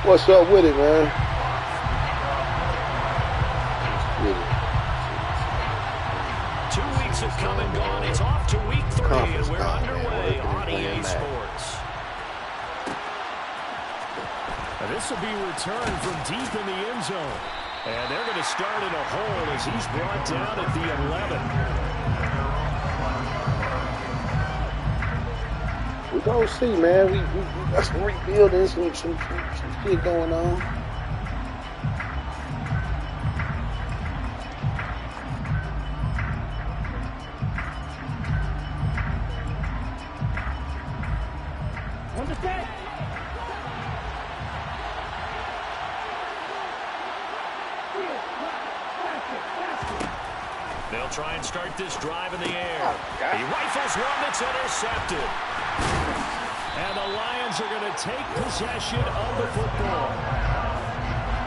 What's up with it, man? With it. 2 weeks have come and gone. It's off to week 3, and we're underway on EA Sports. And this will be returned from deep in the end zone. And they're going to start in a hole as he's brought down at the 11. We gonna see, man. We got some rebuilding, some shit going on. They'll try and start this drive in the air. He rifles one that's intercepted. And the Lions are going to take possession of the football.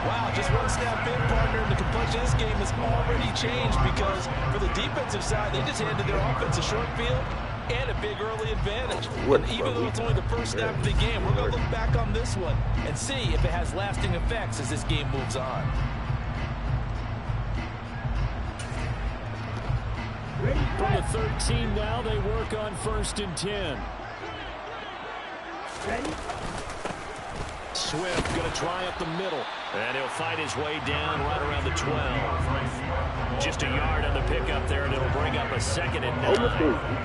Wow, just one snap in, partner, and the complexion of this game has already changed because for the defensive side, they just handed their offense a short field and a big early advantage. And even though it's only the first snap of the game, we're going to look back on this one and see if it has lasting effects as this game moves on. From the 13 now, they work on 1st and 10. Ready? Swift going to try up the middle. And he'll fight his way down right around the 12. Just a yard on the pickup there, and it'll bring up a 2nd and 9.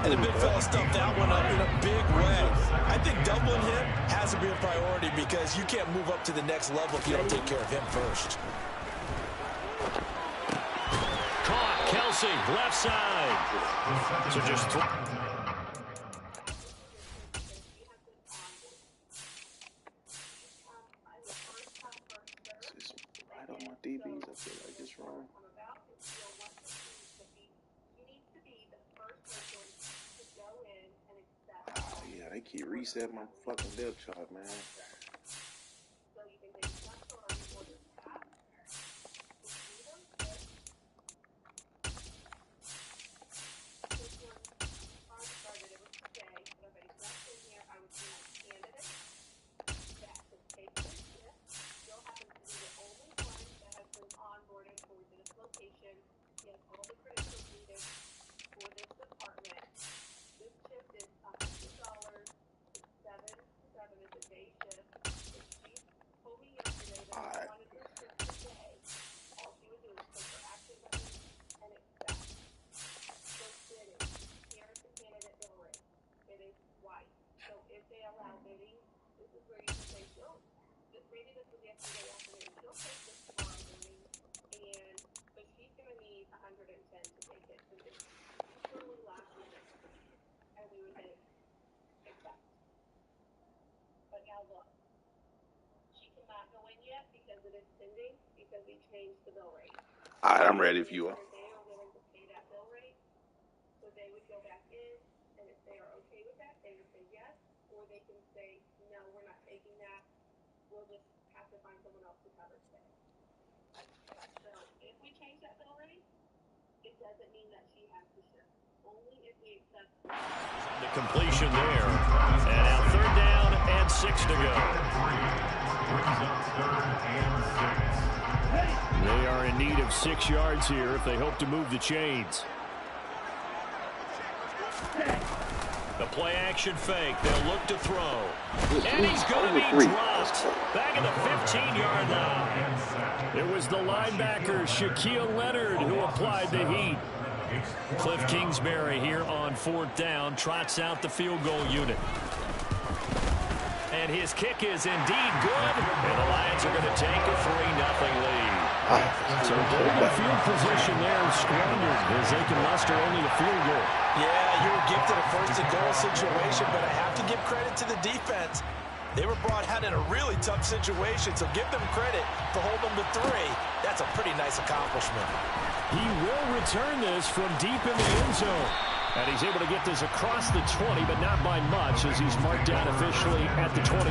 And the big fella stuffed that one up in a big way. I think doubling him has to be a priority because you can't move up to the next level if you don't take care of him first. Caught, Kelsey, left side. So just right on my DBs, I feel like it's wrong. Oh, yeah, they keep resetting my fucking depth chart, man. All right, I'm ready if you are. The completion there. And now 3rd down and 6 to go. They are in need of 6 yards here if they hope to move the chains. The play action fake. They'll look to throw. And he's going to be dropped back at the 15-yard line. It was the linebacker, Shaquille Leonard, who applied the heat. Cliff Kingsbury here on 4th down trots out the field goal unit. And his kick is indeed good. And the Lions are going to take a 3-0 lead. So the field position there is squandered as they can muster only a field goal. Yeah, you were gifted a 1st and goal situation, but I have to give credit to the defense. They were brought out in a really tough situation, so give them credit for holding them to 3. That's a pretty nice accomplishment. He will return this from deep in the end zone. And he's able to get this across the 20, but not by much as he's marked down officially at the 21.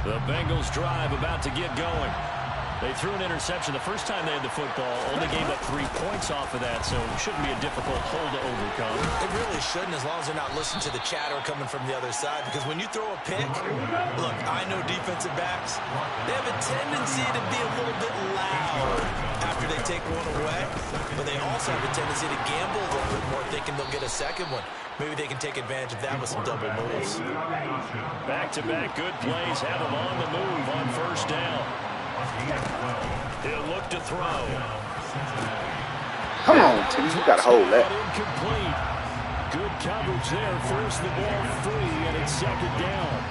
The Bengals drive about to get going. They threw an interception the first time they had the football, only gave up 3 points off of that, so it shouldn't be a difficult hole to overcome. It really shouldn't, as long as they're not listening to the chatter coming from the other side, because when you throw a pick, look, I know defensive backs, they have a tendency to be a little bit loud after they take one away, but they also have a tendency to gamble a little bit more, thinking they'll get a second one. Maybe they can take advantage of that with some double moves. Back-to-back good plays have them on the move on first down. He'll look to throw. Come on, Tim. You got to hold that. Incomplete. Good coverage there. Forced the ball free, and it's second down.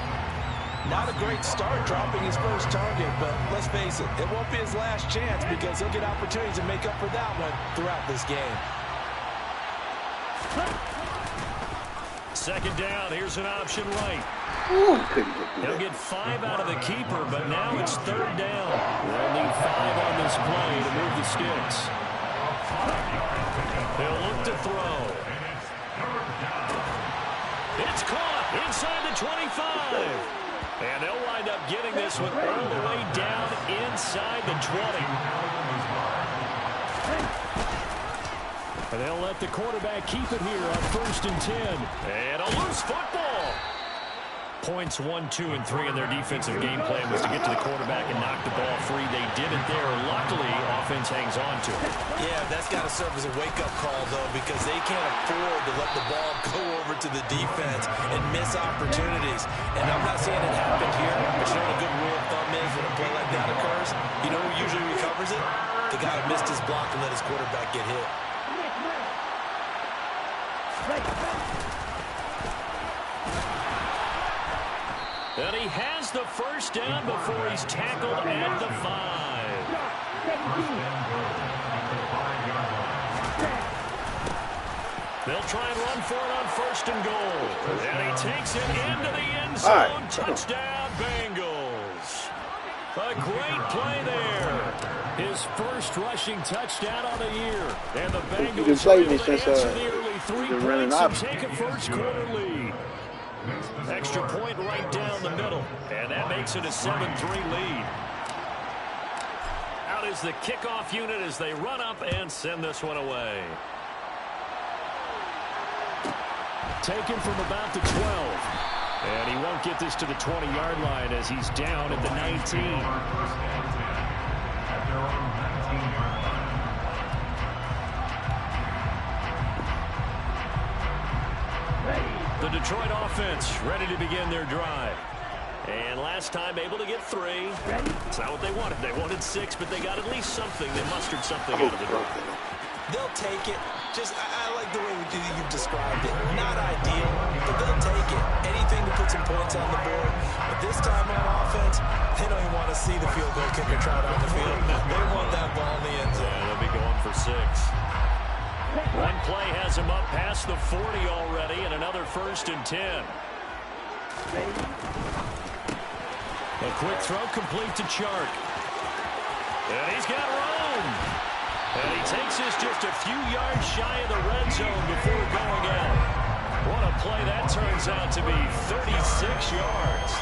Not a great start dropping his first target, but let's face it, it won't be his last chance because he'll get opportunities to make up for that one throughout this game. Second down. Here's an option right. Ooh, couldn't get He'll get 5 out of the keeper, but now it's third down. They'll need 5 on this play to move the sticks. They'll look to throw. It's caught inside the 25. And they'll wind up getting this one all the way down inside the 20. And they'll let the quarterback keep it here on 1st and 10. And a loose football. Points 1, 2, and 3 in their defensive game plan was to get to the quarterback and knock the ball free. They did it there. Luckily, offense hangs on to it. Yeah, that's got to serve as a wake-up call, though, because they can't afford to let the ball go over to the defense and miss opportunities. And I'm not saying it happened here, but you know what a good rule of thumb is when a play like that occurs? You know who usually recovers it? The guy who missed his block and let his quarterback get hit. And he has the first down before he's tackled at the 5. They'll try and run for it on 1st and goal. And he takes it into the end zone. Right. Touchdown, Bengals. A great play there. His first rushing touchdown on the year. And the Bengals are able to answer the early 3 points and take a first-quarter lead. Extra point right down the middle, and that makes it a 7-3 lead. Out is the kickoff unit as they run up and send this one away. Taken from about the 12. And he won't get this to the 20-yard line as he's down at the 19. The Detroit offense ready to begin their drive. And last time able to get 3. It's not what they wanted. They wanted 6, but they got at least something. They mustered something out of the door. They'll take it. I like the way you've described it. Not ideal, but they'll take it. Anything to put some points on the board. But this time on offense, they don't even want to see the field goal kicker trot on the field. They want that ball in the end zone. Yeah, they'll be going for 6. One play has him up past the 40 already, and another 1st and 10. A quick throw complete to Chark. And he's got room. And he takes this just a few yards shy of the red zone before going out. What a play that turns out to be, 36 yards.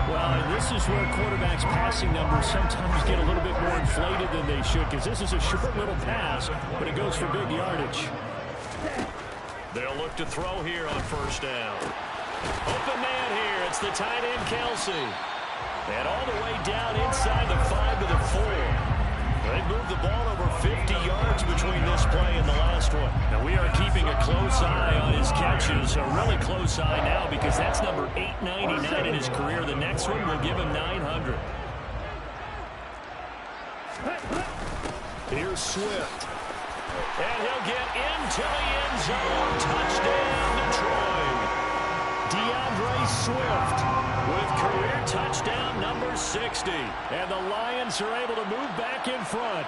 Well, and this is where quarterbacks' passing numbers sometimes get a little bit more inflated than they should, because this is a short little pass, but it goes for big yardage. They'll look to throw here on 1st down. Open man here. It's the tight end, Kelsey. And all the way down inside the 5 to the 4. They moved the ball over 50 yards between this play and the last one. Now we are keeping a close eye on his catches, a really close eye now, because that's number 899 in his career. The next one will give him 900. Here's Swift. And he'll get into the end zone. Touchdown, Detroit. DeAndre Swift with career touchdown number 60. And the Lions are able to move back in front.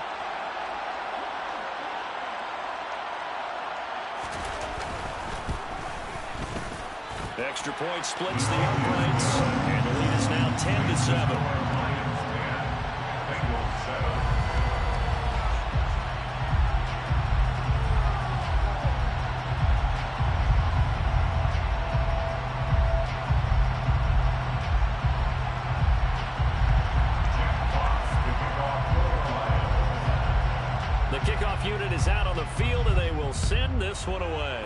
Extra point splits the uprights. And the lead is now 10-7. kickoff unit is out on the field, and they will send this one away.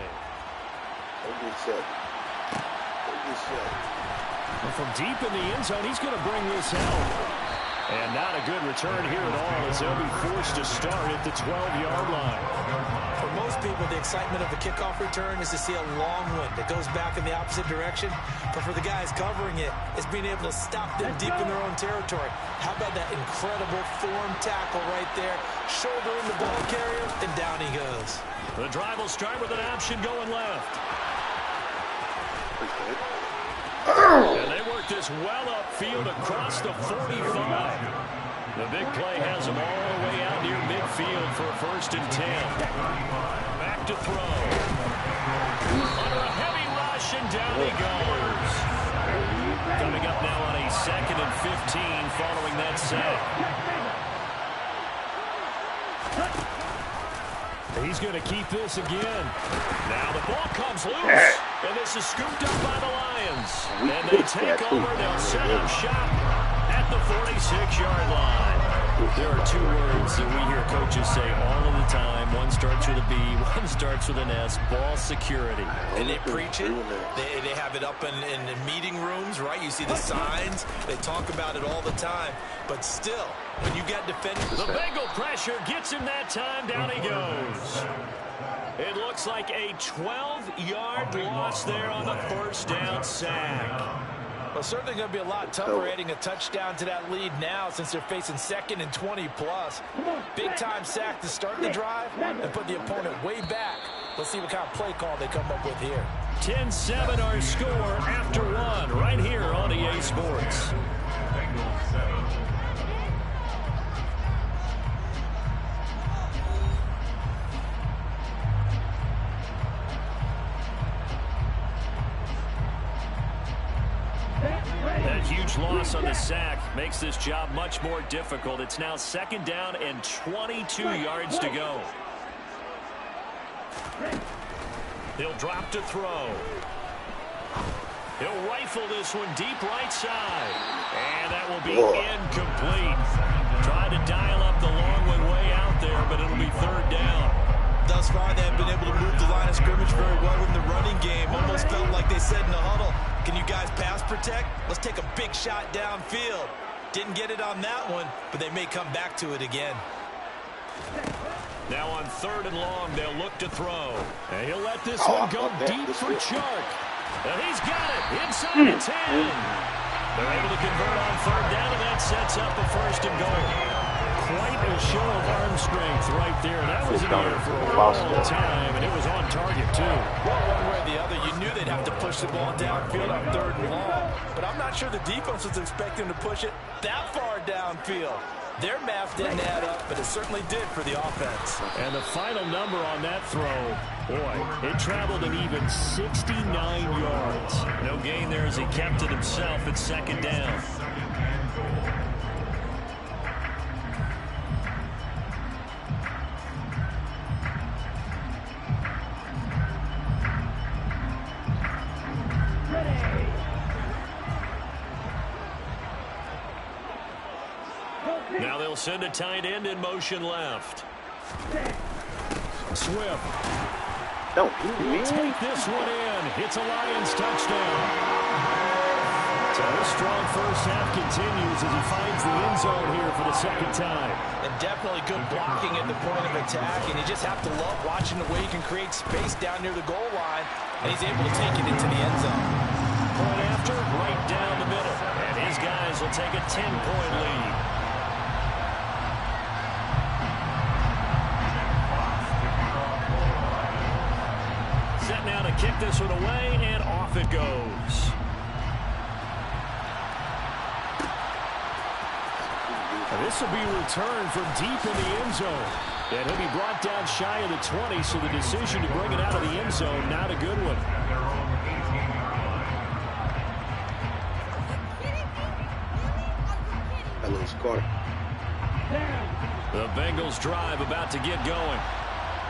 And from deep in the end zone, he's going to bring this out. And not a good return here at all, as they'll be forced to start at the 12-yard line. For most people, the excitement of the kickoff return is to see a long one that goes back in the opposite direction. But for the guys covering it, it's being able to stop them deep in their own territory. How about that incredible form tackle right there? Shoulder in the ball carrier, and down he goes. The drive will start with an option going left. And they work this well upfield across the 45. The big play has them all the way out near midfield for a 1st and 10. Back to throw. Under a heavy rush, and down he goes. Coming up now on a 2nd and 15 following that sack. He's going to keep this again. Now the ball comes loose, and this is scooped up by the Lions. And they take over. They'll set up shop at the 46-yard line. There are 2 words that we hear coaches say all of the time. One starts with a B, one starts with an S. Ball security. And they preach it. They have it up in meeting rooms, right? You see the signs. They talk about it all the time. But still, when you get defenders... The Bengal pressure gets him that time. Down he goes. It looks like a 12-yard loss there on the 1st down sack. Well, certainly going to be a lot tougher adding a touchdown to that lead now since they're facing 2nd and 20+. Big-time sack to start the drive and put the opponent way back. Let's see what kind of play call they come up with here. 10-7 our score after 1 right here on EA Sports. That huge loss on the sack makes this job much more difficult. It's now 2nd down and 22 yards to go. He'll drop to throw. He'll rifle this one deep right side. And that will be incomplete. Trying to dial up the long one way out there, but it'll be 3rd down. Thus far, they have been able to move the line of scrimmage very well in the running game. Almost felt like they said in the huddle, can you guys pass protect? Let's take a big shot downfield. Didn't get it on that one, but they may come back to it again. Now on 3rd and long, they'll look to throw. And he'll let this one go deep for Chark. And he's got it inside the 10. They're able to convert on 3rd down, and that sets up a 1st and goal. Quite a show of arm strength right there. That was in the air for a long time, and it was on target, too. Well, one way or the other, you knew they'd have to push the ball downfield on 3rd and long, but I'm not sure the defense was expecting to push it that far downfield. Their math didn't add up, but it certainly did for the offense. And the final number on that throw, boy, it traveled an even 69 yards. No gain there as he kept it himself at 2nd down. Now they'll send a tight end in motion left. Swift. Don't take this one in. It's a Lions touchdown. So this strong first half continues as he finds the end zone here for the 2nd time. And definitely good blocking at the point of attack, and you just have to love watching the way he can create space down near the goal line, and he's able to take it into the end zone. Point after, right down the middle. And his guys will take a 10-point lead. Set now to kick this one away, and off it goes. This will be returned from deep in the end zone. And he'll be brought down shy of the 20, so the decision to bring it out of the end zone, not a good one. That little score. The Bengals drive about to get going.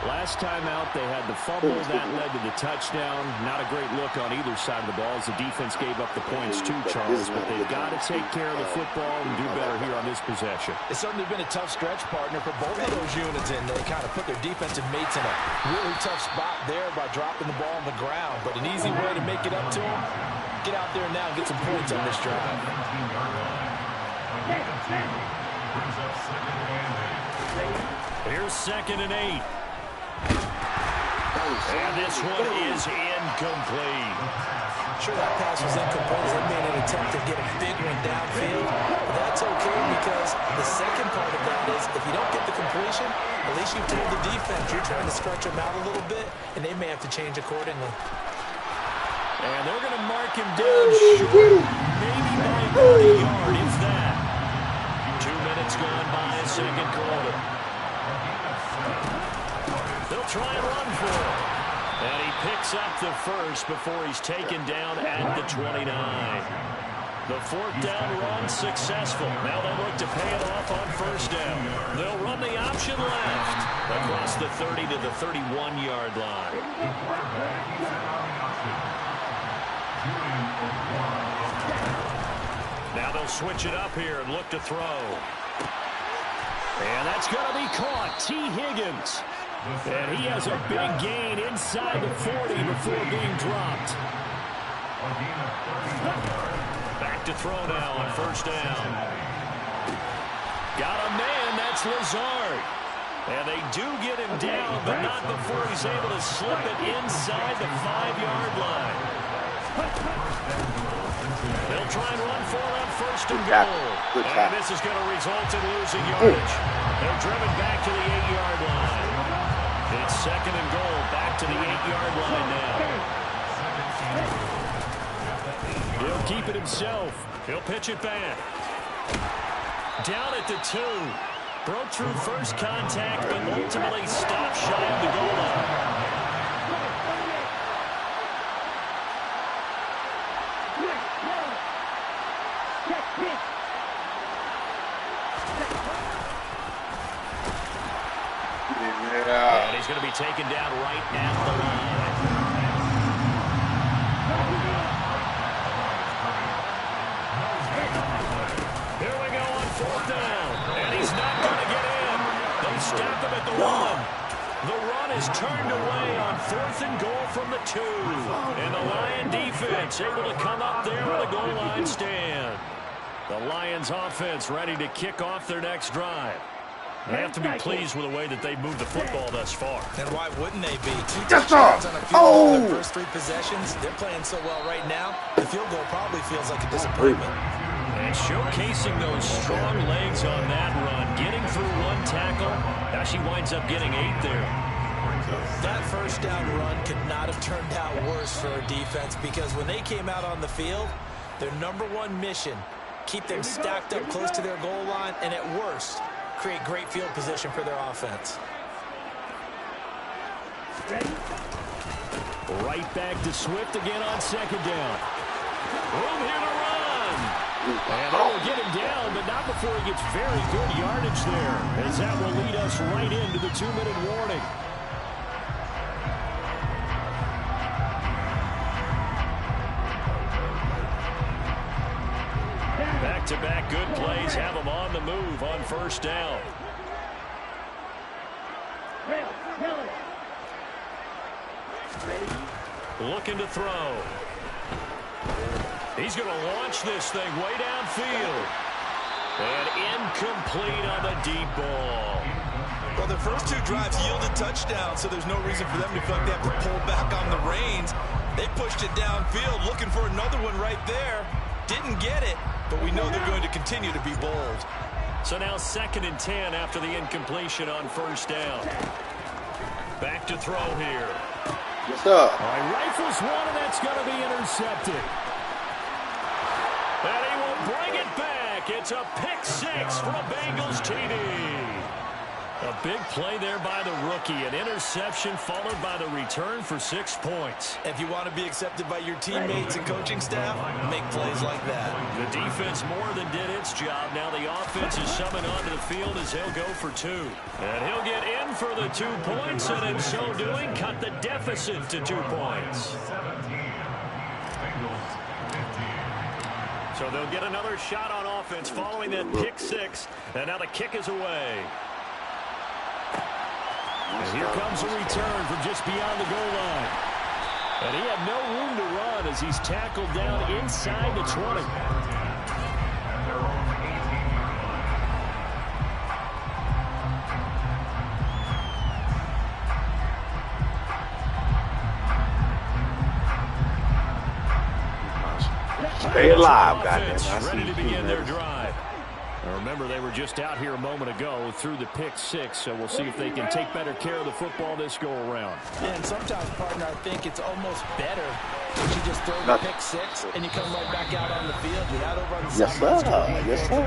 Last time out, they had the fumble. That led to the touchdown. Not a great look on either side of the ball as the defense gave up the points too, Charles. But they've got to take care of the football and do better here on this possession. It's certainly been a tough stretch, partner, for both of those units, and they kind of put their defensive mates in a really tough spot there by dropping the ball on the ground. But an easy way to make it up to them, get out there now and get some points on this drive. Here's 2nd and 8. And this one is incomplete. Sure, that pass was incomplete. They made an attempt to get a big one downfield. But that's okay because the second part of that is if you don't get the completion, at least you've told the defense you're trying to stretch them out a little bit, and they may have to change accordingly. And they're going to mark him down short, maybe by about a yard, if that. 2 minutes gone by, second quarter. They'll try and run for it. And he picks up the first before he's taken down at the 29. The 4th down run successful. Now they look to pay it off on 1st down. They'll run the option left across the 30 to the 31-yard line. Now they'll switch it up here and look to throw. And that's going to be caught. T. Higgins. And he has a big gain inside the 40 before being dropped. Back to throw now on 1st down. Got a man, that's Lazard. And they do get him down, but not before he's able to slip it inside the 5-yard line. They'll try and run for it on 1st and goal. And this is going to result in losing yardage. They're driven back to the 8-yard line. It's 2nd and goal, back to the 8-yard line now. He'll keep it himself. He'll pitch it back. Down at the 2. Broke through first contact, but ultimately stopped shy of the goal line. And he's going to be taken down right at the line. Here we go on 4th down. And he's not going to get in. They stop him at the 1. The run is turned away on 4th and goal from the 2. And the Lion defense able to come up there with a goal line stand. The Lions offense ready to kick off their next drive. They have to be pleased with the way that they've moved the football thus far. And why wouldn't they be? 2 touchdowns on a field goal in their first 3 possessions. They're playing so well right now, the field goal probably feels like a disappointment. And showcasing those strong legs on that run, getting through 1 tackle. Now she winds up getting 8 there. That 1st down run could not have turned out worse for a defense because when they came out on the field, their #1 mission, keep them stacked up close to their goal line, and at worst, create great field position for their offense. Right back to Swift again on 2nd down. Room here to run. And they'll get him down, but not before he gets very good yardage there, as that will lead us right into the 2-minute warning. Back-to-back good plays have them on the move on 1st down. Looking to throw. He's going to launch this thing way downfield. And incomplete on the deep ball. Well, their first 2 drives yielded touchdowns, so there's no reason for them to feel like they have to pull back on the reins. They pushed it downfield, looking for another one right there. Didn't get it, but we know they're going to continue to be bold. So now 2nd and 10 after the incompletion on 1st down. Back to throw here. What's up? All right, rifles one, and that's going to be intercepted. And he will bring it back. It's a pick 6 from Bengals TD. A big play there by the rookie. An interception followed by the return for 6 points. If you want to be accepted by your teammates and coaching staff, make plays like that. The defense more than did its job. Now the offense is summoned onto the field as he'll go for 2. And he'll get in for the 2 points, and in so doing, cut the deficit to 2 points. So they'll get another shot on offense following that pick 6. And now the kick is away. And here comes a return from just beyond the goal line. And he had no room to run as he's tackled down inside the 20. Stay alive, goddamn. Ready to begin their drive. Now remember, they were just out here a moment ago through the pick 6, so we'll see if they can take better care of the football this go-around. Yeah, and sometimes, partner, I think it's almost better that you just throw the pick 6 and you come right back out on the field. You're not over on the side. Yes, sir.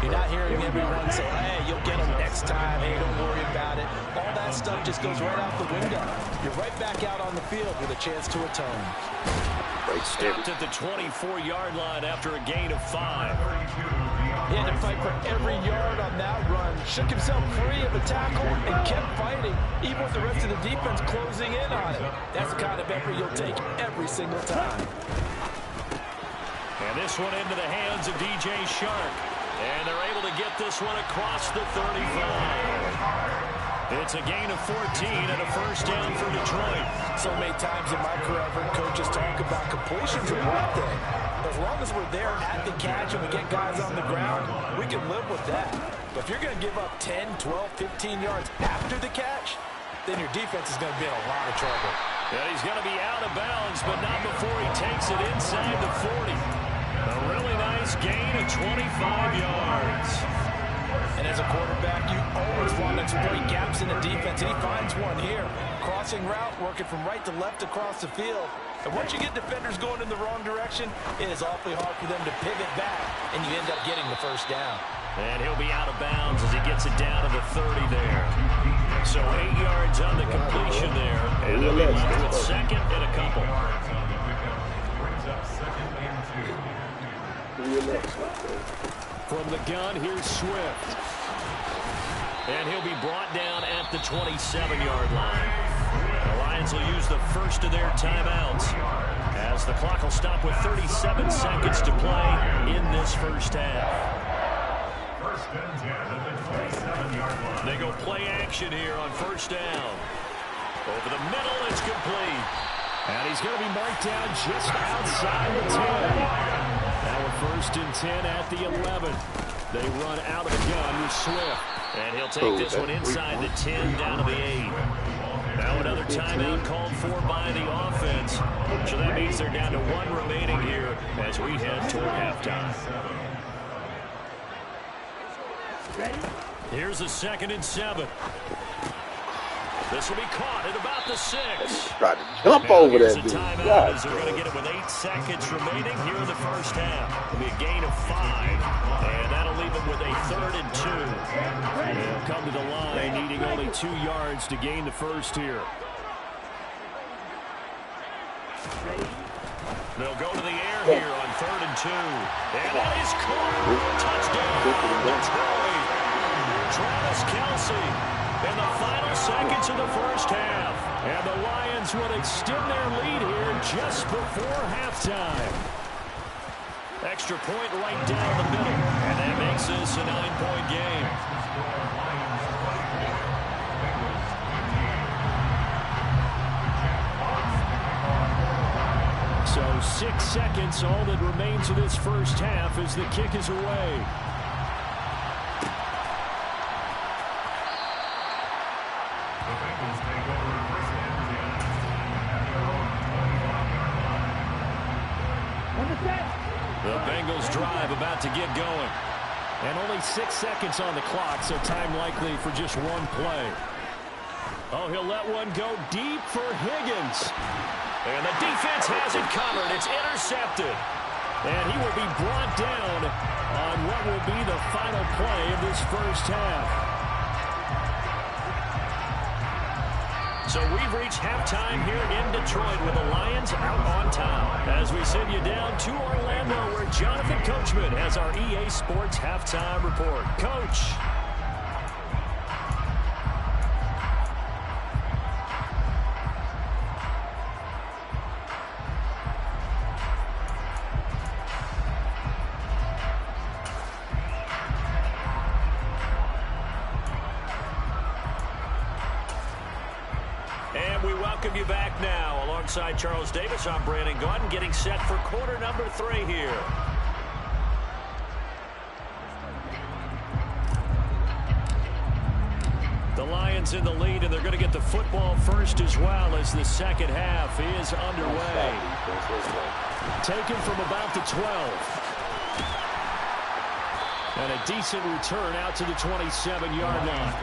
You're not hearing everyone say, hey, you'll get them next time. Hey, don't worry about it. All that stuff just goes right out the window. You're right back out on the field with a chance to atone. Stopped at the 24-yard line after a gain of 5. He had to fight for every yard on that run. Shook himself free of a tackle and kept fighting, even with the rest of the defense closing in on him. That's the kind of effort you'll take every single time. And this one into the hands of DJ Shark. And they're able to get this one across the 35. It's a gain of 14 and a first down for Detroit. So many times in my career, I've heard coaches talk about completions are one thing. As long as we're there at the catch and we get guys on the ground, we can live with that. But if you're going to give up 10, 12, 15 yards after the catch, then your defense is going to be in a lot of trouble. Yeah, he's going to be out of bounds, but not before he takes it inside the 40. A really nice gain of 25 yards. And as a quarterback, you always want to exploit gaps in the defense. And he finds one here. Crossing route, working from right to left across the field. And once you get defenders going in the wrong direction, it is awfully hard for them to pivot back, and you end up getting the first down. And he'll be out of bounds as he gets it down to the 30 there. So 8 yards on the completion there. And they'll be left with second and a couple. From the gun, here's Swift. And he'll be brought down at the 27-yard line. The Lions will use the first of their timeouts as the clock will stop with 37 seconds to play in this first half. They go play action here on first down. Over the middle, it's complete. And he's going to be marked down just outside the 10. Now a first and 10 at the 11. They run out of the gun with Swift. And he'll take this one inside the 10 down to the 8. Now another timeout called for by the offense. So that means they're down to 1 remaining here as we head toward halftime. Here's a 2nd and 7. This will be caught at about the 6. Try to jump over that dude. Timeout as they're going to get it with 8 seconds remaining here in the first half. It'll be a gain of 5, and that'll leave them with a 3rd and 2. They'll come to the line needing only 2 yards to gain the first here. They'll go to the air here on 3rd and 2. And that is caught. Touchdown, Detroit. Travis Kelce. In the final seconds of the first half. And the Lions would extend their lead here just before halftime. Extra point right down the middle. And that makes this a 9-point game. So 6 seconds, all that remains of this first half as the kick is away. The Bengals drive about to get going. And only 6 seconds on the clock, so time likely for just 1 play. Oh, he'll let one go deep for Higgins. And the defense has it covered. It's intercepted. And he will be brought down on what will be the final play of this first half. So we've reached halftime here in Detroit with the Lions out on top. As we send you down to Orlando where Jonathan Coachman has our EA Sports halftime report. Coach. And we welcome you back now. Alongside Charles Davis, I'm Brandon Gaudin, getting set for quarter number 3 here. The Lions in the lead, and they're going to get the football first as well as the second half is underway. Taken from about the 12. And a decent return out to the 27-yard line.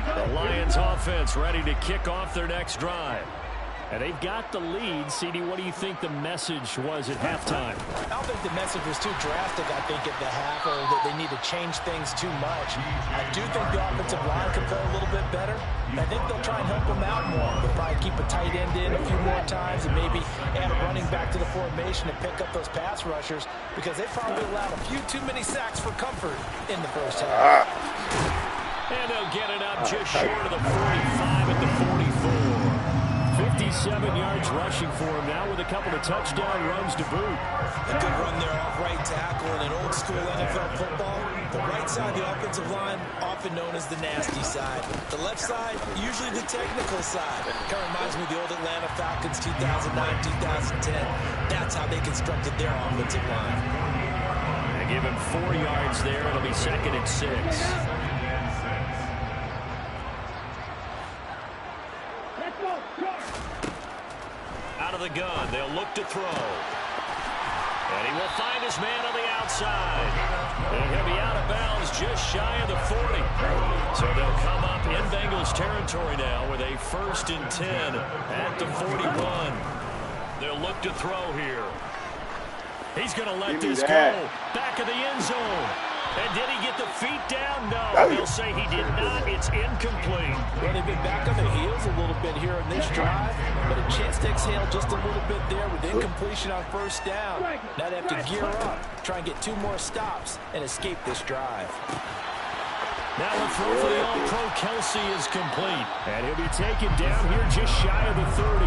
The Lions offense ready to kick off their next drive. And they've got the lead. CD, what do you think the message was at halftime? I don't think the message was too drastic, I think, at the half, or that they need to change things too much. I do think the offensive line could play a little bit better. I think they'll try and help them out more. They'll probably keep a tight end in a few more times and maybe add a running back to the formation and pick up those pass rushers because they probably allowed a few too many sacks for comfort in the first half. And they'll get it up just short of the 45 at the 44. 57 yards rushing for him now with a couple of touchdown runs to boot. A good run there off right tackle in an old school NFL football. The right side of the offensive line, often known as the nasty side. The left side, usually the technical side. Kind of reminds me of the old Atlanta Falcons 2009-2010. That's how they constructed their offensive line. They give him 4 yards there. It'll be 2nd and 6. Out of the gun, they'll look to throw. And he will find his man on the outside. And he'll be out of bounds just shy of the 40. So they'll come up in Bengals territory now with a 1st and 10 at the 41. They'll look to throw here. He's going to let this go. Back of the end zone. And did he get the feet down? No, they'll say he did not. It's incomplete. Well, they've been back on their heels a little bit here on this drive, but a chance to exhale just a little bit there with incompletion on 1st down. Now they have to gear up, try and get 2 more stops, and escape this drive. Now a throw for the All-Pro Kelsey is complete. And he'll be taken down here just shy of the 30.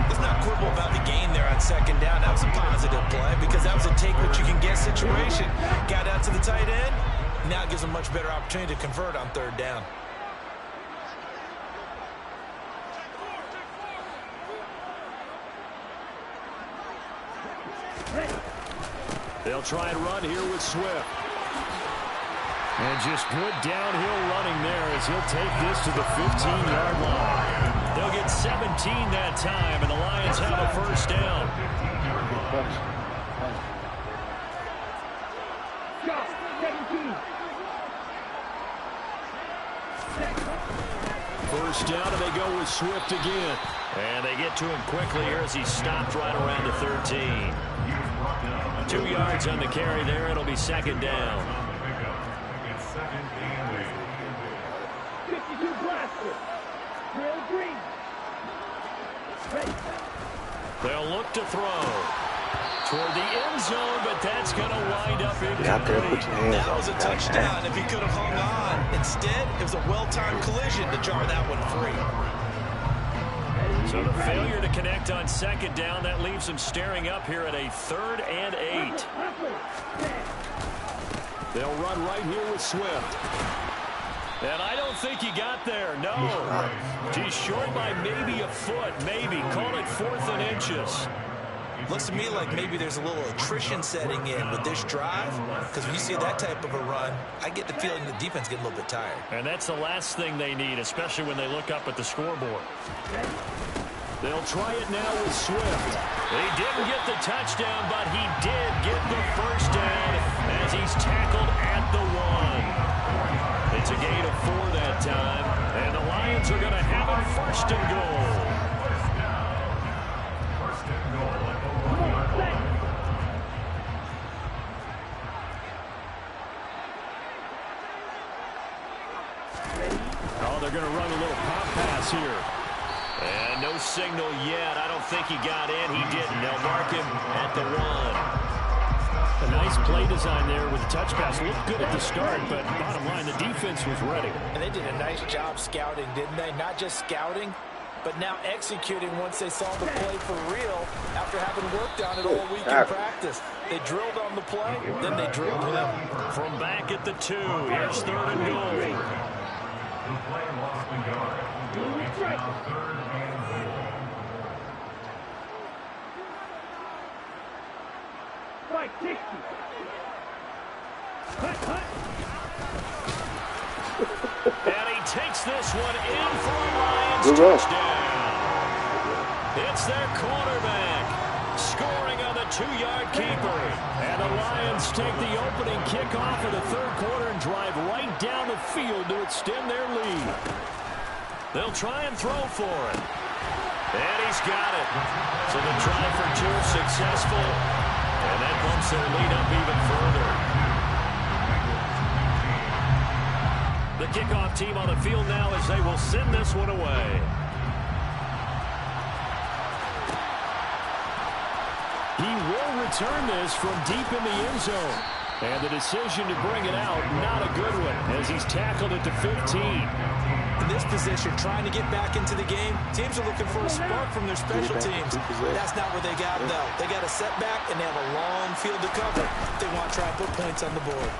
Let's not quibble about the gain there on 2nd down. That was a positive play because that was a take-what-you-can-get situation. Got out to the tight end. Now it gives them a much better opportunity to convert on 3rd down. They'll try and run here with Swift. And just good downhill running there as he'll take this to the 15-yard line. They'll get 17 that time, and the Lions have a 1st down. First down, and they go with Swift again. And they get to him quickly here as he stopped right around the 13. 2 yards on the carry there. It'll be 2nd down. 52 blaster. They'll look to throw toward the end zone, but that's going to wind up incomplete. That was a touchdown if he could have hung on. Instead, it was a well-timed collision to jar that one free. So the failure to connect on 2nd down, that leaves them staring up here at a 3rd and 8. They'll run right here with Swift. And I don't think he got there. No. He's short by maybe a foot. Maybe. Call it 4th and inches. Looks to me like maybe there's a little attrition setting in with this drive. Because when you see that type of a run, I get the feeling the defense getting a little bit tired. And that's the last thing they need, especially when they look up at the scoreboard. They'll try it now with Swift. He didn't get the touchdown, but he did get the 1st down as he's tackled at the 1. It's a gain of 4 that time, and the Lions are going to have a 1st and goal. Oh, they're going to run a little pop pass here. And no signal yet. I don't think he got in. He didn't. They'll mark him at the 1. A nice play design there with the touch pass. Looked good at the start, but bottom line, the defense was ready. And they did a nice job scouting, didn't they? Not just scouting, but now executing once they saw the play for real after having worked on it all week in practice. They drilled on the play, then they drilled him. From back at the 2, here's 3rd and goal. And he takes this one in for a Lions touchdown. It's their quarterback scoring on the 2-yard keeper. And the Lions take the opening kickoff of the 3rd quarter and drive right down the field to extend their lead. They'll try and throw for it. And he's got it. So the try for 2 successful. And that bumps their lead up even further. The kickoff team on the field now as they will send this one away. He will return this from deep in the end zone. And the decision to bring it out, not a good one, as he's tackled at the 15. In this position, trying to get back into the game, teams are looking for a spark from their special teams. That's not where they got, though. They got a setback, and they have a long field to cover. They want to try and put points on the board.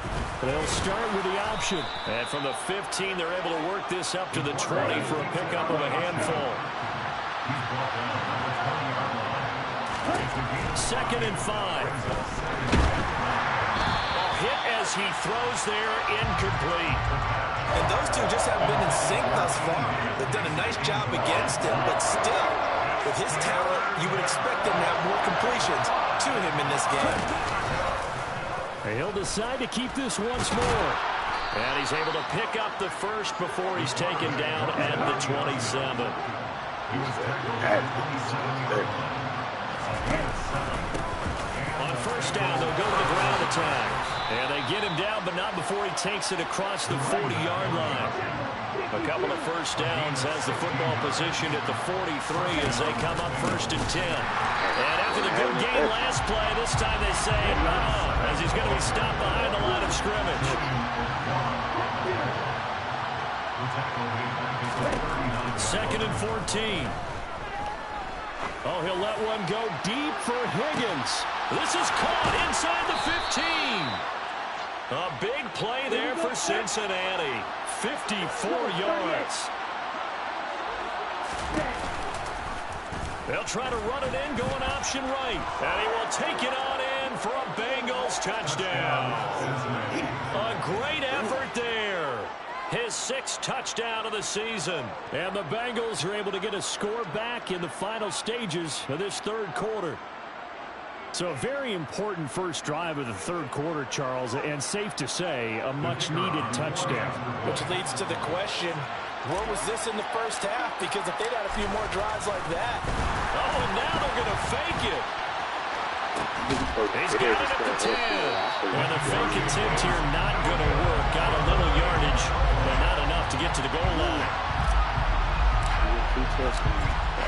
They'll start with the option. And from the 15, they're able to work this up to the 20 for a pickup of a handful. 2nd and 5. Hit as he throws there, incomplete. And those two just haven't been in sync thus far. They've done a nice job against him, but still, with his talent, you would expect him to have more completions to him in this game. He'll decide to keep this once more. And he's able to pick up the first before he's taken down at the 27. On 1st down, they'll go to the ground attack. And they get him down, but not before he takes it across the 40-yard line. A couple of 1st downs has the football positioned at the 43 as they come up 1st and 10. And after the good game last play, this time they say, as he's going to be stopped behind the line of scrimmage. 2nd and 14. Oh, he'll let one go deep for Higgins. This is caught inside the 15. A big play there for Cincinnati. 54 yards. They'll try to run it in, going option right. And he will take it on in for a Bengals touchdown. A great effort there. His 6th touchdown of the season. And the Bengals are able to get a score back in the final stages of this 3rd quarter. So a very important first drive of the 3rd quarter, Charles, and safe to say, a much-needed touchdown. Which leads to the question, where was this in the 1st half? Because if they'd had a few more drives like that. Oh, now they're going to fake it. He's got it at the 10. And the fake attempt here not going to work. Got a little yardage, but not enough to get to the goal line.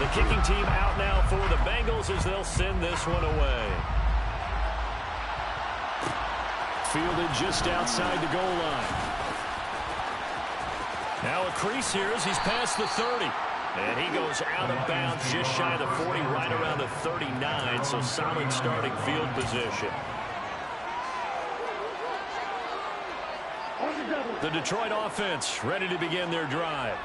The kicking team out now for the Bengals as they'll send this one away. Fielded just outside the goal line. Now a crease here as he's past the 30. And he goes out of bounds just shy of the 40, right around the 39. So solid starting field position. The Detroit offense ready to begin their drive.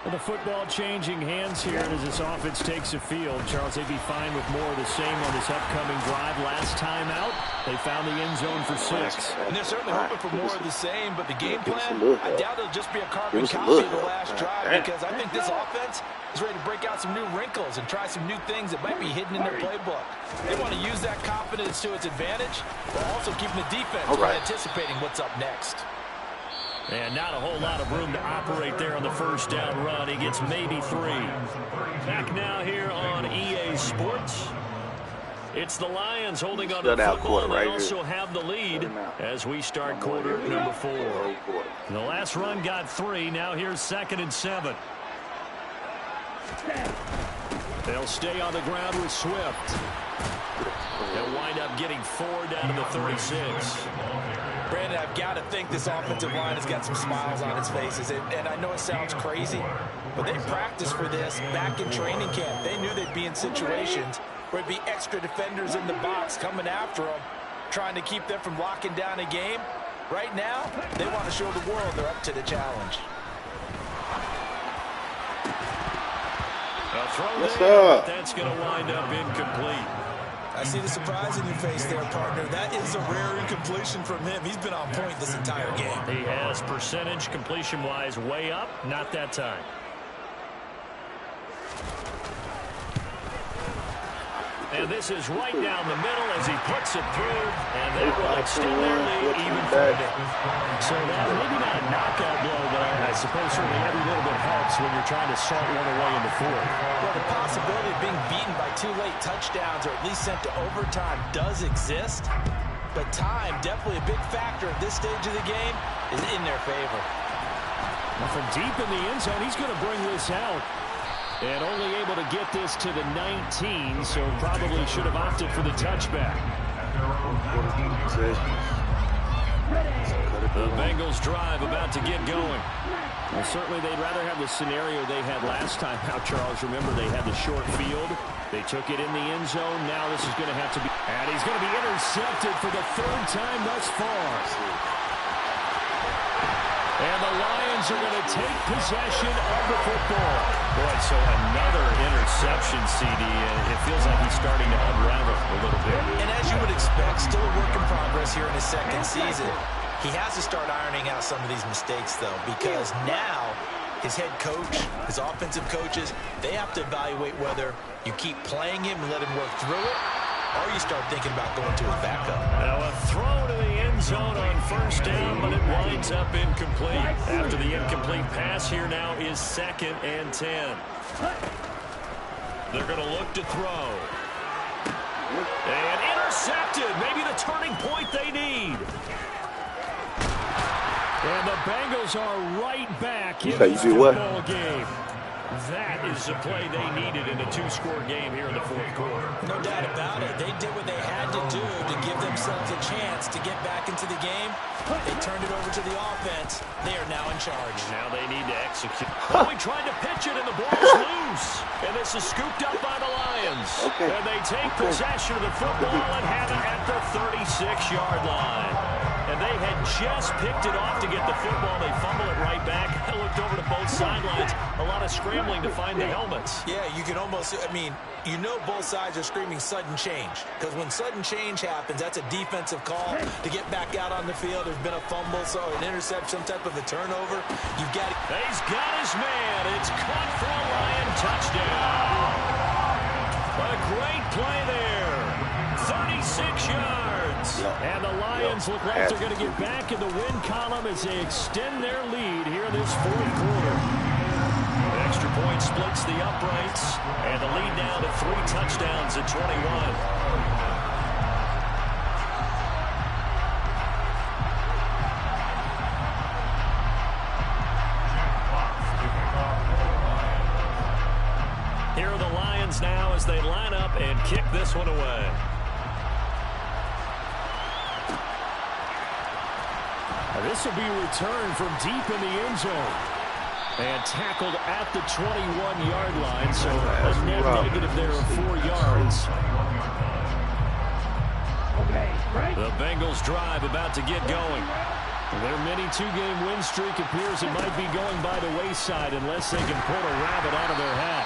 Well, the football changing hands here as this offense takes the field. Charles, they'd be fine with more of the same on this upcoming drive. Last time out, they found the end zone for 6. And they're certainly hoping for more of the same, but the game plan, I doubt it'll just be a carbon copy of the last drive, because I think this offense is ready to break out some new wrinkles and try some new things that might be hidden in their playbook. They want to use that confidence to its advantage, while also keeping the defense anticipating what's up next. And not a whole lot of room to operate there on the 1st down run. He gets maybe 3. Back now here on EA Sports. It's the Lions holding on to the football, and they also have the lead as we start quarter number 4. The last run got 3. Now here's 2nd and 7. They'll stay on the ground with Swift. They'll wind up getting 4 down to the 36. Brandon, I've got to think this offensive line has got some smiles on its faces. And I know it sounds crazy, but they practiced for this back in training camp. They knew they'd be in situations where it'd be extra defenders in the box coming after them, trying to keep them from locking down a game. Right now, they want to show the world they're up to the challenge. A throw there, but that's going to wind up incomplete. I see the surprise in your face there, partner. That is a rare incompletion from him. He's been on point this entire game. He has percentage completion-wise way up. Not that time. And this is right down the middle as he puts it through, and that will extend their lead even further. So that maybe not a knockout blow, but I suppose certainly every little bit helps when you're trying to salt one away in the 4th. Well, the possibility of being beaten by 2 late touchdowns or at least sent to overtime does exist, but time, definitely a big factor at this stage of the game, is in their favor. Well, from deep in the end zone, he's going to bring this out. And only able to get this to the 19, so probably should have opted for the touchback. The Bengals drive about to get going. Well, certainly they'd rather have the scenario they had last time out, Charles. Remember, they had the short field. They took it in the end zone. Now this is going to have to be... And he's going to be intercepted for the 3rd time thus far. And the Lions are going to take possession of the football. Boy, so another interception, CD. It feels like he's starting to unravel a little bit. And as you would expect, still a work in progress here in his 2nd season. He has to start ironing out some of these mistakes, though, because now his head coach, his offensive coaches, they have to evaluate whether you keep playing him and let him work through it, or you start thinking about going to his backup. Now a throw to the end zone on 1st down, but it winds up incomplete. After the incomplete pass, here now is 2nd and 10. They're going to look to throw. And intercepted. Maybe the turning point they need. And the Bengals are right back in the football game. That is the play they needed in a 2-score game here in the 4th quarter. No doubt about it. They did what they had to do to give themselves a chance to get back into the game. They turned it over to the offense. They are now in charge. Now they need to execute. Oh, he tried to pitch it, and the ball's loose. And this is scooped up by the Lions. And they take possession of the football and have it at the 36-yard line. And they had just picked it off to get the football. They fumble it right back. I looked over to both sidelines. A lot of scrambling to find the helmets. Yeah, you can almost, you know both sides are screaming sudden change. Because when sudden change happens, that's a defensive call to get back out on the field. There's been a fumble, so an interception, some type of a turnover. You've got it. He's got his man. It's caught for a Lion touchdown. A great play there. 36 yards. And the Lions look like they're going to get back in the win column as they extend their lead here in this 4th quarter. The extra point splits the uprights, and the lead now to 3 touchdowns at 21. Here are the Lions now as they line up and kick this one away. This will be returned from deep in the end zone. And tackled at the 21-yard line, so a net negative there of 4 yards. The Bengals drive about to get going. Their mini 2-game win streak appears it might be going by the wayside unless they can pull a rabbit out of their hat.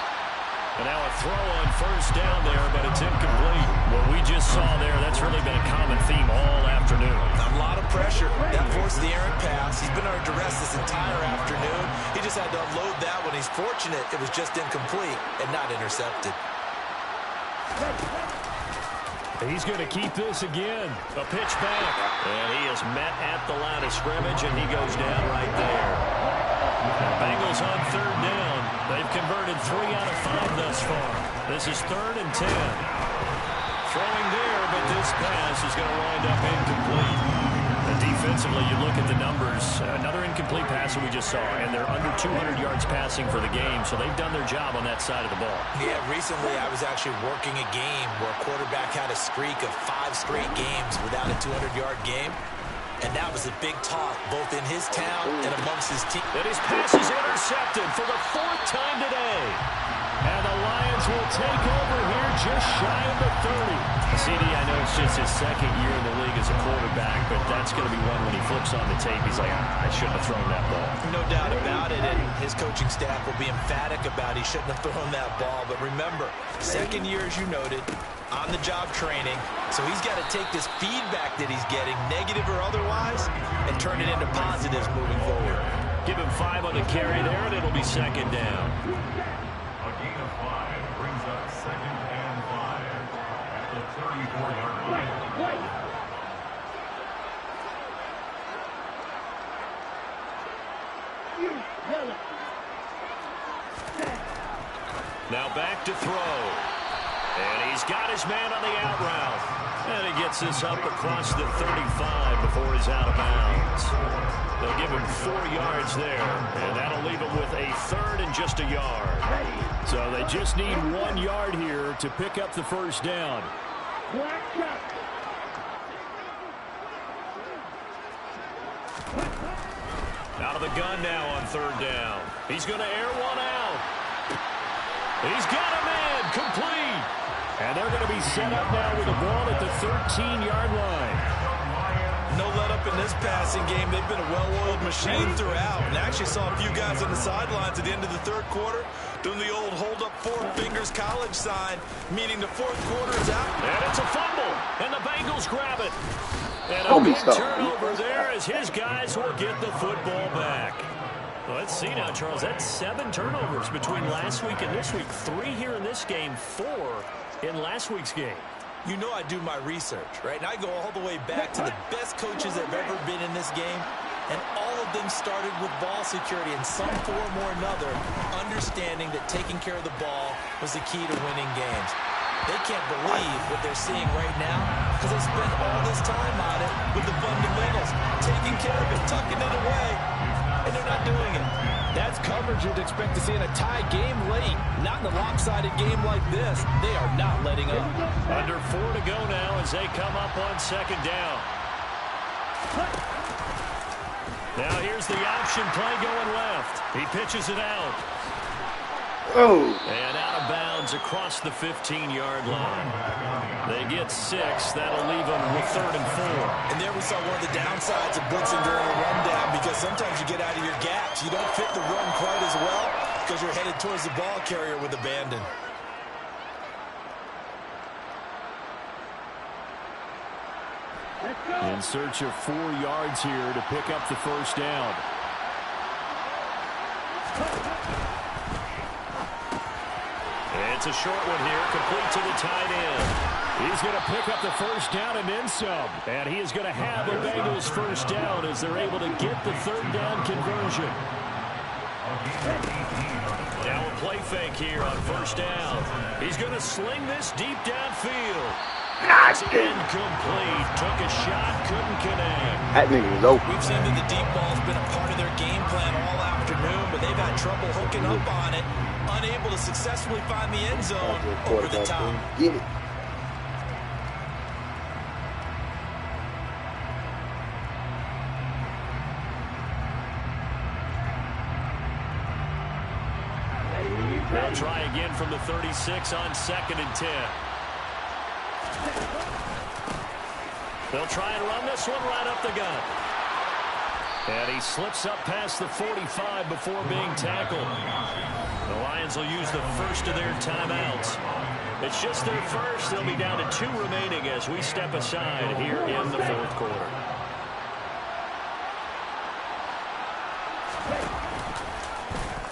And now a throw on 1st down there, but it's incomplete. What we just saw there, that's really been a common theme all afternoon. A lot of pressure. That forced the errant pass. He's been under duress this entire afternoon. He just had to unload that one. He's fortunate it was just incomplete and not intercepted. He's going to keep this again. A pitch back. And he is met at the line of scrimmage, and he goes down right there. The Bengals on 3rd down. They've converted 3 out of 5 thus far. This is 3rd and 10. throwing there, but this pass is going to wind up incomplete. And defensively, you look at the numbers. Another incomplete pass that we just saw, and they're under 200 yards passing for the game, so they've done their job on that side of the ball. Yeah, recently I was actually working a game where a quarterback had a streak of 5 straight games without a 200-yard game. And that was a big talk, both in his town and amongst his team. And his pass is intercepted for the 4th time today. And the Lions will take over here just shy of the 30. CD, I know it's just his 2nd year in the league as a quarterback, but that's going to be one when he flips on the tape. He's like, I shouldn't have thrown that ball. No doubt about it, and his coaching staff will be emphatic about he shouldn't have thrown that ball. But remember, 2nd year, as you noted, on-the-job training, so he's got to take this feedback that he's getting, negative or otherwise, and turn it into positives moving forward. Give him 5 on the carry there, and it'll be 2nd down. A gain of 5 brings up 2nd and 5 at the 34-yard line. Now back to throw. And he's got his man on the out route. And he gets this up across the 35 before he's out of bounds. They'll give him 4 yards there, and that'll leave him with a 3rd and just a yard. So they just need 1 yard here to pick up the 1st down. Out of the gun now on 3rd down. He's going to air one out. He's got him in, complete. And they're going to be set up now with the ball at the 13-yard line. No let up in this passing game. They've been a well-oiled machine throughout. And actually saw a few guys on the sidelines at the end of the 3rd quarter doing the old hold up 4 fingers college sign, meaning the 4th quarter is out. And it's a fumble, and the Bengals grab it. And a big turnover there as his guys will get the football back. Well, let's see now, Charles. That's 7 turnovers between last week and this week. 3 here in this game, 4 in last week's game. You know I do my research, right? And I go all the way back to the best coaches that have ever been in this game. And all of them started with ball security in some form or another, understanding that taking care of the ball was the key to winning games. They can't believe what they're seeing right now because they spent all this time on it with the fundamentals, taking care of it, tucking it away, and they're not doing it. That's coverage you'd expect to see in a tie game late. Not in a lopsided game like this. They are not letting up. Under 4 to go now as they come up on 2nd down. Now here's the option play going left. He pitches it out. Oh. And out of bounds across the 15-yard line. They get 6. That'll leave them with 3rd and 4. And there we saw one of the downsides of blitzing during a rundown because sometimes you get out of your gaps. You don't fit the run quite as well because you're headed towards the ball carrier with abandon. In search of 4 yards here to pick up the 1st down. It's a short one here, complete to the tight end. He's going to pick up the 1st down and then some. And he is going to have the Bengals 1st down as they're able to get the 3rd down conversion. Now a play fake here on 1st down. He's going to sling this deep downfield. It's incomplete. Took a shot, couldn't connect. That nigga was open. We've seen that the deep ball's been a part of their game plan all afternoon, but they've had trouble hooking up on it, unable to successfully find the end zone over the top. Get it. They'll try again from the 36 on 2nd and 10. They'll try and run this one right up the gut. And he slips up past the 45 before being tackled. The Lions will use the 1st of their timeouts. It's just their 1st. They'll be down to 2 remaining as we step aside here in the 4th quarter.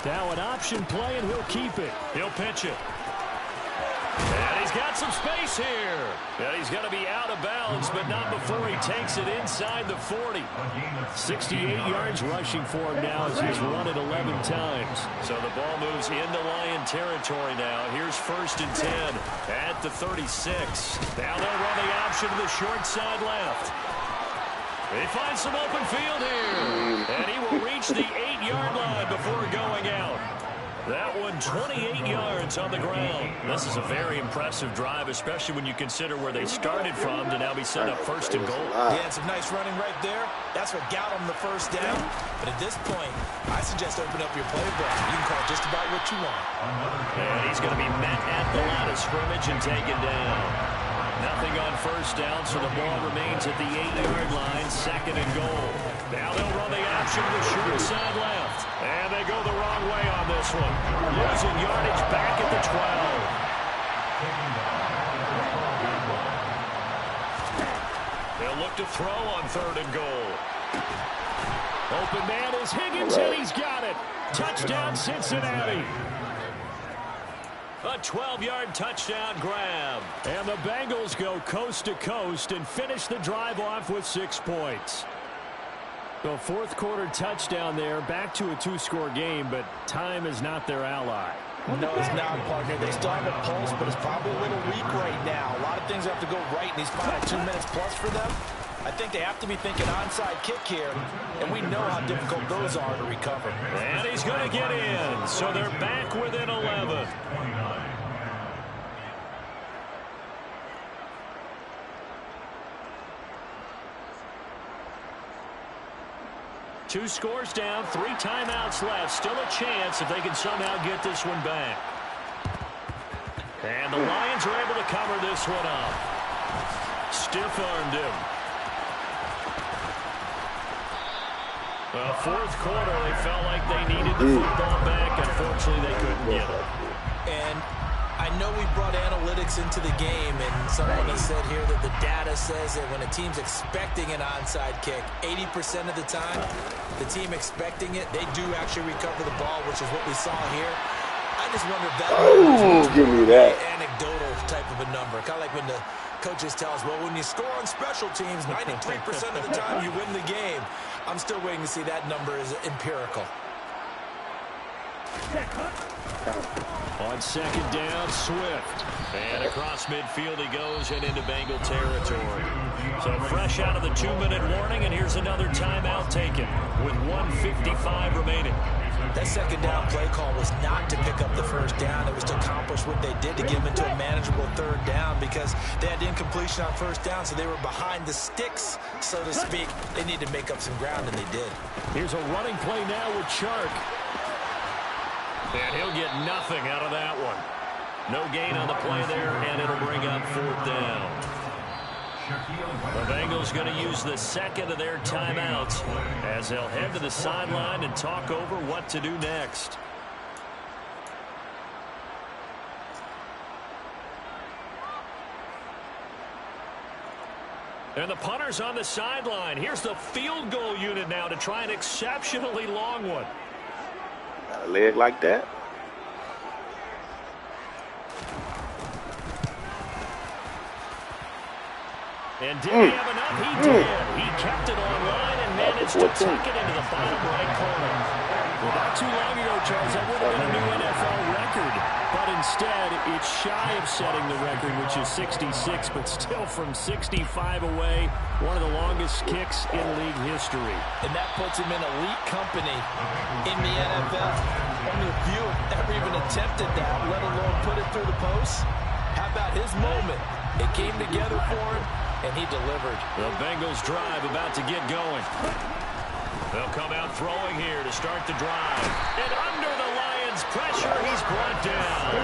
Now an option play, and he'll keep it. He'll pitch it. And he's got some space here. And he's going to be out of bounds, but not before he takes it inside the 40. 68 yards rushing for him now as he's run it 11 times. So the ball moves into Lion territory now. Here's 1st and 10 at the 36. Now they'll run the option to the short side left. They find some open field here. And he will reach the 8-yard line before going out. That one 28 yards on the ground. This is a very impressive drive, especially when you consider where they started from to now be set up 1st and goal. Yeah, some nice running right there. That's what got them the 1st down. But at this point, I suggest open up your playbook. You can call just about what you want. And he's going to be met at the line of scrimmage and taken down. Nothing on 1st down, so the ball remains at the 8-yard line, 2nd and goal. Now they'll run the option to the short side left. And they go the wrong way on this one. Losing yardage back at the 12. They'll look to throw on 3rd and goal. Open man is Higgins, and he's got it. Touchdown, Cincinnati. A 12-yard touchdown grab. And the Bengals go coast to coast and finish the drive off with 6 points. The 4th quarter touchdown there, back to a 2-score game, but time is not their ally. No, it's not, partner. They still have a pulse, but it's probably a little weak right now. A lot of things have to go right in these final 2 minutes plus for them. I think they have to be thinking onside kick here, and we know how difficult those are to recover. And he's going to get in, so they're back within 11. Two scores down, 3 timeouts left. Still a chance if they can somehow get this one back. And the Lions are able to cover this one up. Stiff-armed him. Well, 4th quarter, they felt like they needed the football back. Unfortunately, they couldn't get it. And I know we brought analytics into the game, and someone has said here that the data says that when a team's expecting an onside kick, 80% of the time, the team expecting it, they do actually recover the ball, which is what we saw here. I just wonder if that give me that anecdotal type of a number. Kind of like when the coaches tell us, well, when you score on special teams, 93% of the time you win the game. I'm still waiting to see that number is empirical. On 2nd down, Swift. And across midfield he goes and into Bengal territory. So fresh out of the 2-minute warning, and here's another timeout taken with 1:55 remaining. That 2nd down play call was not to pick up the 1st down. It was to accomplish what they did to get them into a manageable 3rd down because they had incompletion on 1st down, so they were behind the sticks, so to speak. They need to make up some ground, and they did. Here's a running play now with Chark. And he'll get nothing out of that one. No gain on the play there, and it'll bring up 4th down. The Bengals going to use the 2nd of their timeouts as they'll head to the sideline and talk over what to do next. And the punter's on the sideline. Here's the field goal unit now to try an exceptionally long one. Got a leg like that. And did he have enough? He did. He kept it online and managed to tuck it into the bottom right corner. Well, not too long ago, Charles, that would have been a new NFL record. But instead, it's shy of setting the record, which is 66, but still from 65 away, one of the longest kicks in league history. And that puts him in elite company in the NFL. Only a few have ever even attempted that, let alone put it through the post. How about his moment? It came together for him, and he delivered. The Bengals drive about to get going. They'll come out throwing here to start the drive. And under the Lions' pressure, he's brought down.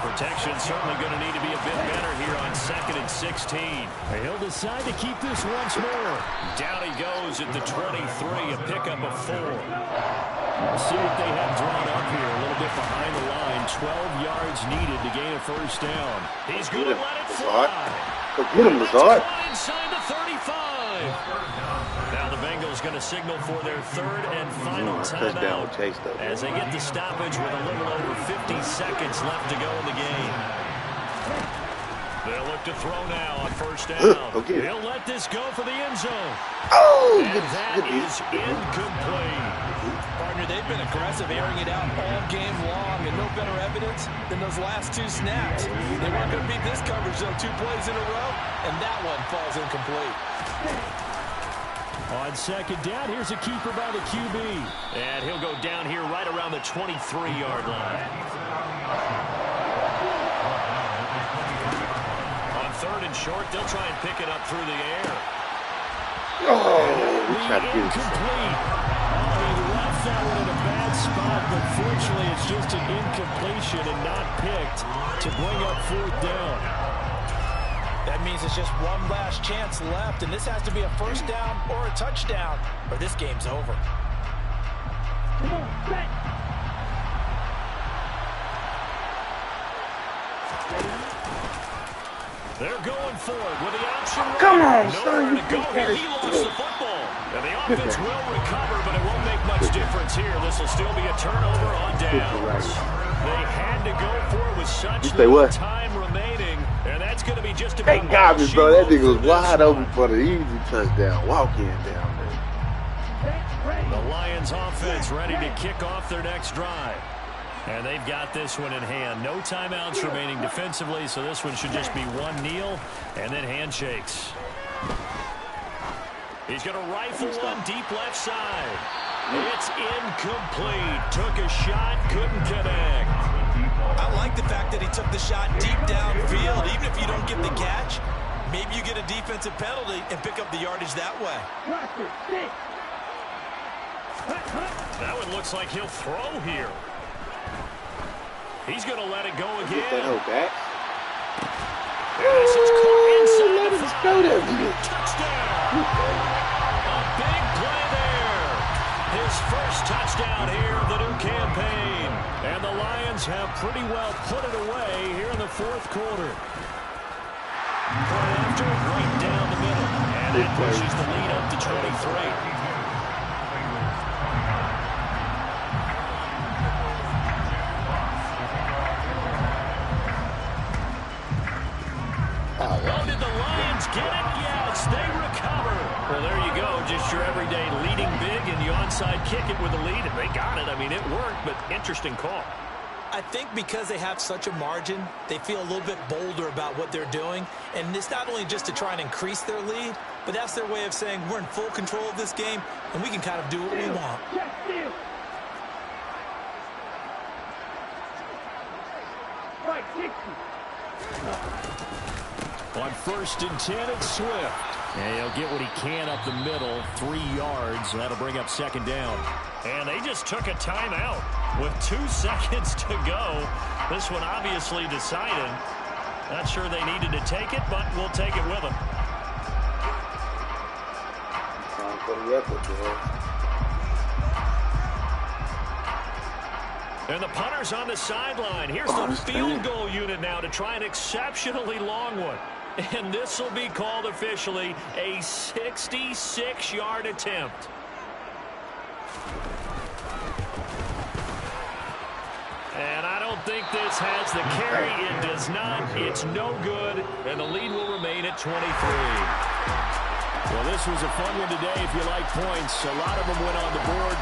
Protection certainly going to need to be a bit better here on 2nd and 16. He'll decide to keep this once more. Down he goes at the 23, a pickup of 4. We'll see what they have drawn up here. A little bit behind the line. 12 yards needed to gain a 1st down. He's going to let it fly. Get him, Lazard. Inside the 35. Now the Bengals going to signal for their 3rd and final timeout as they get the stoppage with a little over 50 seconds left to go in the game. They'll look to throw now on first down. Okay. He'll let this go for the end zone. Oh, And that is incomplete. Partner, they've been aggressive, airing it out all game long, and no better evidence than those last 2 snaps. They weren't going to beat this coverage, though, 2 plays in a row, and that one falls incomplete. On second down, here's a keeper by the QB. And he'll go down here right around the 23-yard line. On third and short, they'll try and pick it up through the air. Oh, we tried to get it. Incomplete. Oh, he left that one in a bad spot, but fortunately it's just an incompletion and not picked to bring up fourth down. That means it's just one last chance left, and this has to be a first down or a touchdown, or this game's over. Come on, set. They're going forward with the option. Come on, Nowhere son. You to go. think that is He lost the football. And the offense will recover, but it won't make much difference here. This will still be a turnover on downs. They had to go for it with such little time remaining, and that's going to be just about Thank God, bro. That nigga was wide open for the easy touchdown. Walk-in down there. The Lions offense ready to kick off their next drive. And they've got this one in hand. No timeouts remaining defensively, so this one should just be one kneel and then handshakes. He's going to rifle one deep left side. It's incomplete. Took a shot, couldn't connect. I like the fact that he took the shot deep downfield. Even if you don't get the catch, maybe you get a defensive penalty and pick up the yardage that way. That one looks like he'll throw here. He's going to let it go again. Back. This is caught inside Let the him 5. go there. Touchdown. A big play there. His first touchdown here of the new campaign. And the Lions have pretty well put it away here in the fourth quarter. Right after, right down the middle. And that pushes the lead up to 23. Oh, did the Lions get it? Yes, they recover. Well, there you go. Just your everyday leading big, and you onside kick it with the lead, and they got it. I mean, it worked, but interesting call. I think because they have such a margin, they feel a little bit bolder about what they're doing. And it's not only just to try and increase their lead, but that's their way of saying we're in full control of this game, and we can kind of do what we want. Right, 60. On first and 10, it's Swift. And he'll get what he can up the middle, 3 yards. That'll bring up second down. And they just took a timeout with 2 seconds to go. This one obviously decided. Not sure they needed to take it, but we'll take it with them. Time for the effort, bro. And the punter's on the sideline. Here's the field goal unit now to try an exceptionally long one. And this will be called officially a 66-yard attempt. And I don't think this has the carry. It does not. It's no good. And the lead will remain at 23. Well, this was a fun one today if you like points. A lot of them went on the board.